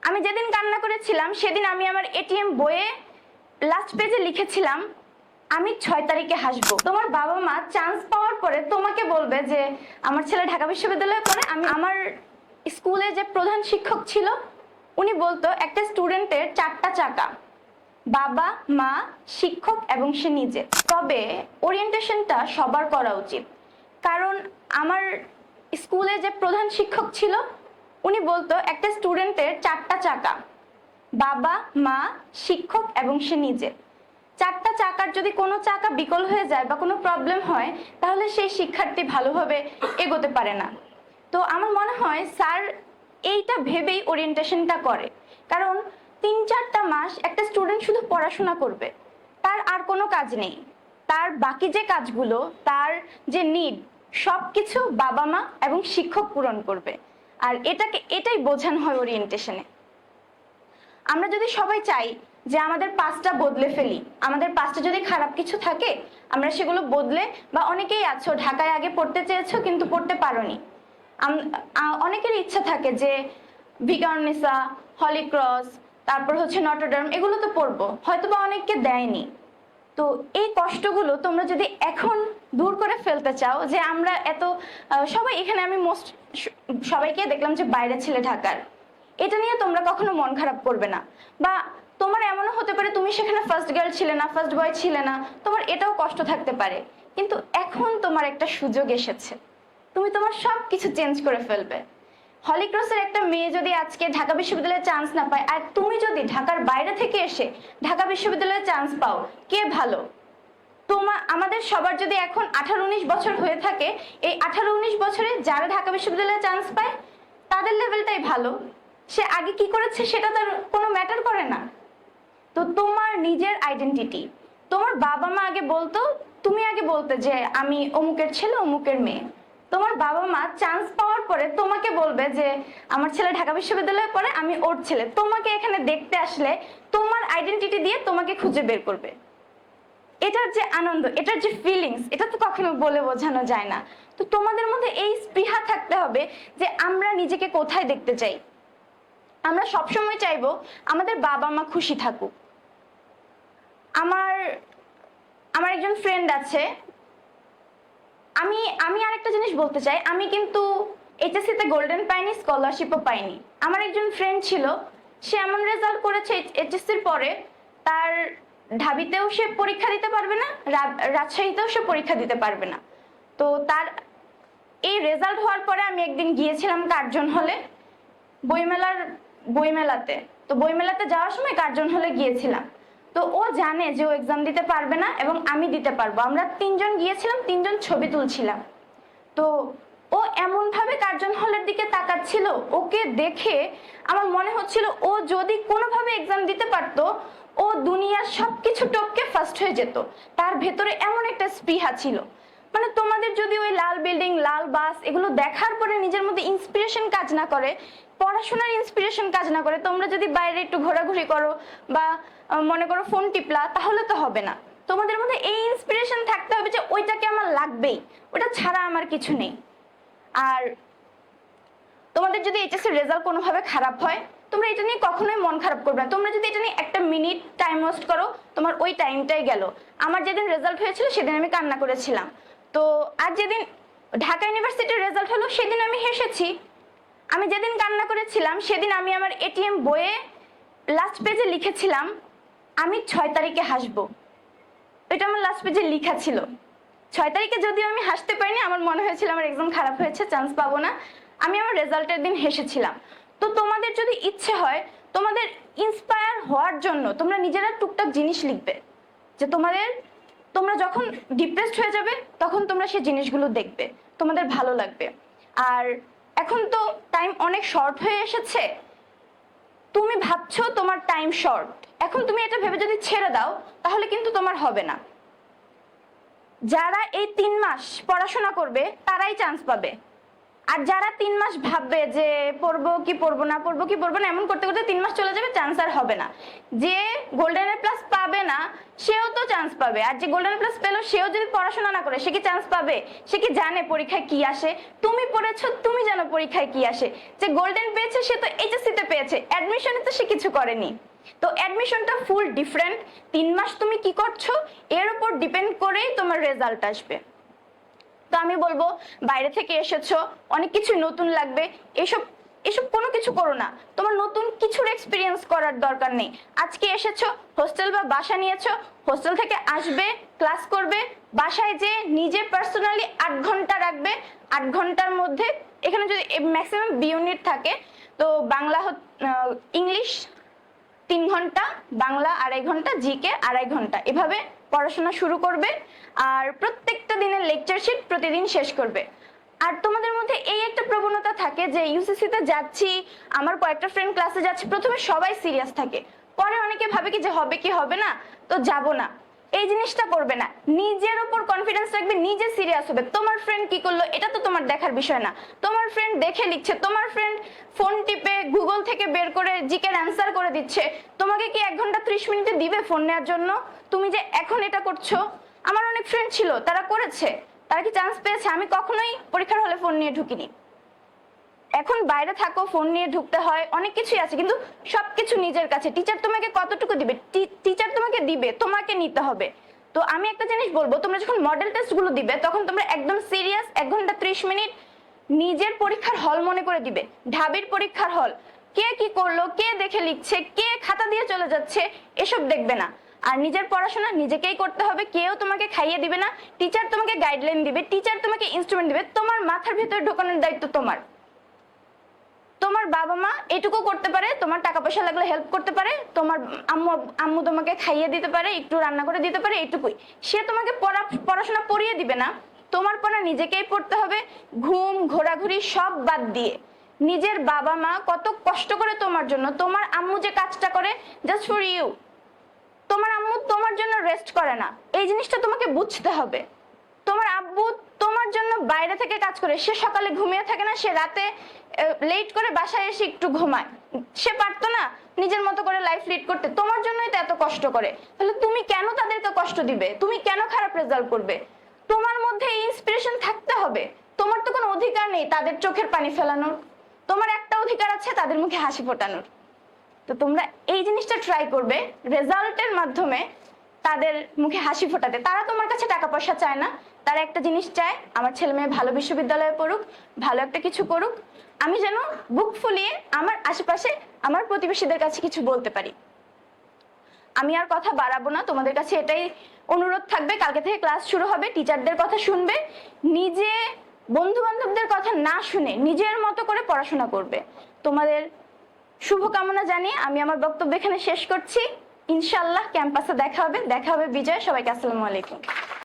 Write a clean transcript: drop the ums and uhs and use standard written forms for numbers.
আমি যেদিন কান্না করেছিলাম সেদিন আমি আমার এটিএম বইয়ে লাস্ট পেজে লিখেছিলাম আমি 6 তারিখে হাসবো। তোমার বাবা মা চান্স পাওয়ার পরে তোমাকে বলবে যে আমার ছেলে ঢাকা বিশ্ববিদ্যালয়ে পড়ে। আমি আমার স্কুলে যে প্রধান শিক্ষক ছিল উনি বলতো একটা স্টুডেন্টের 4টা চাকা, বাবা মা শিক্ষক এবং সে নিজে। তবে ওরিয়েন্টেশনটা সবার করা উচিত, কারণ আমার স্কুলে যে প্রধান শিক্ষক ছিল উনি বলতো একটা স্টুডেন্টের 4টা চাকা, বাবা মা শিক্ষক এবং সে নিজে। 4টা চাকার যদি কোনো চাকা বিকল হয়ে যায় বা কোনো প্রবলেম হয় তাহলে সেই শিক্ষার্থী ভালোভাবে এগোতে পারে না। তো আমার মনে হয় স্যার এইটা ভেবেই ওরিয়েন্টেশনটা করে, কারণ 3-4টা মাস একটা স্টুডেন্ট শুধু পড়াশোনা করবে, তার আর কোনো কাজ নেই। তার বাকি যে কাজগুলো, তার যে নিড, সবকিছু বাবা মা এবং শিক্ষক পূরণ করবে। আর এটাই বোঝানো হয় ওরিয়েন্টেশনে। আমরা যদি সবাই চাই যে আমাদের পাস্টটা বদলে ফেলি, আমাদের পাস্টে যদি খারাপ কিছু থাকে আমরা সেগুলো বদলে, বা অনেকেই আছো ঢাকায় আগে পড়তে চেয়েছো কিন্তু পড়তে পারোনি, অনেকের ইচ্ছা থাকে যে ভিকারুননিসা, হলি ক্রস, তারপর হচ্ছে নটরডেম, এগুলো তো পড়বো, হয়তোবা অনেককে দেয়নি। তো এই কষ্টগুলো তোমরা যদি এখন দূর করে ফেলতে চাও, যে আমরা এত সবাই এখানে, আমি সবাইকে দেখলাম যে বাইরে ছেলে ঢাকার, এটা নিয়ে তোমরা কখনো মন খারাপ করবে না। বা তোমার এমনও হতে পারে তুমি সেখানে ফার্স্ট গার্ল ছিলে না, ফার্স্ট বয় ছিলে না, তোমার এটাও কষ্ট থাকতে পারে, কিন্তু এখন তোমার একটা সুযোগ এসেছে, তুমি তোমার সবকিছু চেঞ্জ করে ফেলবে। হলি ক্রসের একটা মেয়ে যদি আজকে ঢাকা বিশ্ববিদ্যালয়ে চান্স না পায়, আর তুমি যদি ঢাকার বাইরে থেকে এসে ঢাকা বিশ্ববিদ্যালয়ে চান্স পাও, কে ভালো? আমাদের সবার যদি এখন 18-19 বছর হয়ে থাকে, এই 18-19 বছরে যারা ঢাকা বিশ্ববিদ্যালয়ে চান্স পায় তাদের লেভেলটাই ভালো। সে আগে কি করেছে সেটা তার কোনো ম্যাটার করে না। তো তোমার নিজের আইডেন্টিটি, তোমার বাবা মা আগে বলতো, তুমি আগে বলতে যে আমি অমুকের ছেলে অমুকের মেয়ে। তোমার বাবা মা চান্স পাওয়ার পরে তোমাকে বলবে যে আমার ছেলে ঢাকা বিশ্ববিদ্যালয়ে পড়ে, আমি ওর ছেলে। তোমাকে এখানে দেখতে আসলে তোমার আইডেন্টিটি দিয়ে তোমাকে খুঁজে বের করবে। এটার যে আনন্দ, এটার যে ফিলিংস, এটা তো কখনো বলে বোঝানো যায় না। তো তোমাদের মধ্যে এই স্পৃহা থাকতে হবে যে আমরা নিজেকে কোথায় দেখতে চাই। আমরা সবসময় চাইবো আমাদের বাবা মা খুশি থাকুক। আমার আমার একজন ফ্রেন্ড আছে, আমি আরেকটা জিনিস বলতে চাই, আমি কিন্তু এইচএসসি তে গোল্ডেন পাইনি, স্কলারশিপও পাইনি। আমার একজন ফ্রেন্ড ছিল, সে এমন রেজাল্ট করেছে এইচএসসির পরে তার ঢাবিতেও সে পরীক্ষা দিতে পারবে না, রাজশাহীতেও সে পরীক্ষা দিতে পারবে না। তো তার এই রেজাল্ট হওয়ার পরে আমি একদিন গিয়েছিলাম কার্জন হলে, বইমেলাতে। তো বইমেলাতে যাওয়ার সময় কার্জন হলে গিয়েছিলাম। তো ও জানে যে ও এক্সাম দিতে পারবে না এবং আমি দিতে পারবো। আমরা 3জন গিয়েছিলাম, 3জন ছবি তুলছিলাম। তো ও এমন ভাবে কার্জন হলের দিকে তাকাচ্ছিল, ওকে দেখে আমার মনে হচ্ছিল ও যদি কোনোভাবে এক্সাম দিতে পারতো, ও দুনিয়ার সবকিছু টপকে ফার্স্ট হয়ে যেত। তার ভেতরে এমন একটা স্পৃহা ছিল। মানে তোমাদের যদি ওই লাল বিল্ডিং, লাল বাস এগুলো দেখার পরে নিজের মধ্যে ইন্সপিরেশন কাজ না করে, পড়াশোনার ইন্সপিরেশন কাজ না করে, তোমরা যদি বাইরে একটু ঘোরাঘুরি করো বা মনে করো ফোন টিপলা, তাহলে তো হবে না। তোমাদের মধ্যে এই ইন্সপিরেশন থাকতে হবে যে ওইটাকে আমার লাগবেই, ওটা ছাড়া আমার কিছু নেই। আর তোমাদের যদি এইচএসসি রেজাল্ট কোনোভাবে খারাপ হয়, তোমরা এটা নিয়ে কখনোই মন খারাপ করবে না। তোমরা যদি এটা নিয়ে একটা মিনিট টাইম ওয়েস্ট করো, তোমার ওই টাইমটাই গেল। আমার যেদিন রেজাল্ট হয়েছিল সেদিন আমি কান্না করেছিলাম। তো আর যেদিন ঢাকা ইউনিভার্সিটির রেজাল্ট হলো সেদিন আমি হেসেছি। আমি যেদিন কান্না করেছিলাম সেদিন আমি আমার এটিএম বইয়ে লাস্ট পেজে লিখেছিলাম আমি 6 তারিখে হাসবো। এটা আমার লাস্ট পেজে লেখা ছিল। 6 তারিখে যদিও আমি হাসতে পারিনি, আমার মনে হয়েছিল আমার এক্সাম খারাপ হয়েছে, চান্স পাবো না, আমি আমার রেজাল্টের দিন হেসেছিলাম। তো তোমাদের যদি ইচ্ছে হয়, তোমাদের ইন্সপায়ার হওয়ার জন্য তোমরা নিজেরা টুকটাক জিনিস লিখবে, যে তোমরা যখন ডিপ্রেসড হয়ে যাবে তখন তোমরা সেই জিনিসগুলো দেখবে, তোমাদের ভালো লাগবে। আর এখন তো টাইম অনেক শর্ট হয়ে এসেছে, তুমি ভাবছো তোমার টাইম শর্ট, এখন তুমি এটা ভেবে যদি ছেড়ে দাও তাহলে কিন্তু তোমার হবে না। যারা এই 3 মাস পড়াশোনা করবে তারাই চান্স পাবে, আর যারা 3 মাস ভাববে যে পড়বো কি পড়বো না, পড়বো কি পড়বো না, এমন করতে করতে 3 মাস চলে যাবে, চান্স আর হবে না। যে গোল্ডেন এ প্লাস পাবে না সেও তো চান্স পাবে, আর যে গোল্ডেন এ প্লাস পেলো সেও যদি পড়াশোনা না করে সে কি চান্স পাবে? সে কি জানে পরীক্ষায় কি আসে? তুমি পড়েছো, তুমি জানো পরীক্ষায় কি আসে। যে গোল্ডেন পেয়েছে সে তো এইচএসসি তে পেয়েছে, অ্যাডমিশনে তো সে কিছু করেনি। তো অ্যাডমিশনটা ফুল ডিফারেন্ট। 3 মাস তুমি কি করছো এর উপর ডিপেন্ড করেই তোমার রেজাল্ট আসবে। তো আমি বলবো বাইরে থেকে এসেছো, অনেক কিছু নতুন লাগবে, এসব এসব কোনো কিছু করো না। তোমার নতুন কিছুর এক্সপিরিয়েন্স করার দরকার নেই। আজকে এসেছো, হোস্টেল বা বাসা নিয়েছো, হোস্টেল থেকে আসবে, ক্লাস করবে, বাসায় যে নিজে পার্সোনালি 8 ঘন্টা রাখবে। 8 ঘন্টার মধ্যে এখানে যদি ম্যাক্সিমাম বি ইউনিট থাকে, তো বাংলা ইংলিশ 3 ঘন্টা, বাংলা 2.5 ঘন্টা, জিকে 2.5 ঘন্টা, এভাবে পড়াশোনা শুরু করবে। আর প্রত্যেকটা দিনের লেকচার শিট প্রতিদিন শেষ করবে। আর তোমাদের মধ্যে এই একটা প্রবণতা থাকে যে ইউসিসি তে যাচ্ছি, আমার কয়েকটা ফ্রেন্ড ক্লাসে যাচ্ছে, প্রথমে সবাই সিরিয়াস থাকে, পরে অনেকে ভাবে কি যে হবে কি হবে না, তো যাব না। এই জিনিসটা করবে না, নিজের উপর কনফিডেন্স রাখবে, নিজে সিরিয়াস হবে। তোমার ফ্রেন্ড কি করলো এটা তো তোমার দেখার বিষয় না। তোমার ফ্রেন্ড দেখে লিখছে, তোমার ফ্রেন্ড ফোন টিপে গুগল থেকে বের করে জিকের অ্যান্সার করে দিচ্ছে, তোমাকে কি 1 ঘন্টা 30 মিনিটে দিবে ফোন নেওয়ার জন্য? তুমি যে এখন এটা করছো, আমার অনেক ফ্রেন্ড ছিল তারা করেছে, তারা কি চান্স পেয়েছে? আমি কখনোই পরীক্ষার হলে ফোন নিয়ে ঢুকিনি। এখন বাইরে থাকো, ফোন নিয়ে ঢুকতে হয়, অনেক কিছুই আছে, কিন্তু সবকিছু নিজের কাছে। টিচার তোমাকে কতটুকু দিবে? টিচার তোমাকে দিবে, তোমাকে নিতে হবে। তো আমি একটা জিনিস বলবো, তোমরা যখন মডেল টেস্ট গুলো দিবে তখন তোমরা একদম সিরিয়াস 1 ঘন্টা 30 মিনিট নিজের পরীক্ষার হল মনে করে দিবে। ঢাবির পরীক্ষার হল, কে কি করলো, কে দেখে লিখছে, কে খাতা দিয়ে চলে যাচ্ছে, এসব দেখবে না। আর নিজের পড়াশোনা নিজেকেই করতে হবে, কেউ তোমাকে খাইয়ে দিবে না। টিচার তোমাকে গাইডলাইন দিবে, টিচার তোমাকে ইনস্ট্রুমেন্ট দিবে, তোমার মাথার ভিতরে ঢোকানোর দায়িত্ব তোমার। তোমার বাবা মা এটুকু করতে পারে, তোমার টাকা পয়সা লাগলে হেল্প করতে পারে, তোমার আম্মু আম্মু তোমাকে খাইয়ে দিতে পারে, একটু রান্না করে দিতে পারে, এইটুকুই। সে তোমাকে পড়াশোনা পড়িয়ে দিবে না, তোমার পড়া নিজেকেই পড়তে হবে। ঘুম, ঘোরাঘুরি সব বাদ দিয়ে নিজের বাবা মা কত কষ্ট করে তোমার জন্য, তোমার আম্মু যে কাজটা করে জাস্ট ফর ইউ, তোমার আম্মু তোমার জন্য রেস্ট করে না, এই জিনিসটা তোমাকে বুঝতে হবে। তোমার আব্বু তোমার জন্য বাইরে থেকে কাজ করে, সে সকালে ঘুমিয়ে থাকে না, সে রাতে লেট করে বাসায় এসে একটু ঘুমায়। সে পারতো না নিজের মতো করে লাইফ লিড করতে? তোমার জন্যই তো এত কষ্ট করে। তাহলে তুমি কেন তাদেরকে কষ্ট দিবে? তুমি কেন খারাপ রেজাল্ট করবে? তোমার মধ্যে এই ইন্সপিরেশন থাকতে হবে। তোমার তো কোনো অধিকার নেই তাদের চোখের পানি ফেলানোর, তোমার একটা অধিকার আছে তাদের মুখে হাসি ফোটানোর। তো তোমরা এই জিনিসটা ট্রাই করবে রেজাল্টের মাধ্যমে তাদের মুখে হাসি ফোটাতে। তারা তোমার কাছে টাকা পয়সা চায় না, তারা একটা জিনিস চায়, আমার ছেলে মেয়ে ভালো বিশ্ববিদ্যালয়ে পড়ুক, ভালো একটা কিছু করুক, আমি যেন বুক ফুলিয়ে আমার আশেপাশে আমার প্রতিবেশীদের কাছে কিছু বলতে পারি। আমি আর কথা বাড়াবো না, তোমাদের কাছে এটাই অনুরোধ থাকবে, কালকে থেকে ক্লাস শুরু হবে, টিচারদের কথা শুনবে, নিজে বন্ধু বান্ধবদের কথা না শুনে নিজের মতো করে পড়াশোনা করবে। তোমাদের শুভকামনা জানিয়ে আমি আমার বক্তব্য এখানে শেষ করছি। ইনশাআল্লাহ ক্যাম্পাসে দেখা হবে বিজয়। সবাইকে আসসালামু আলাইকুম।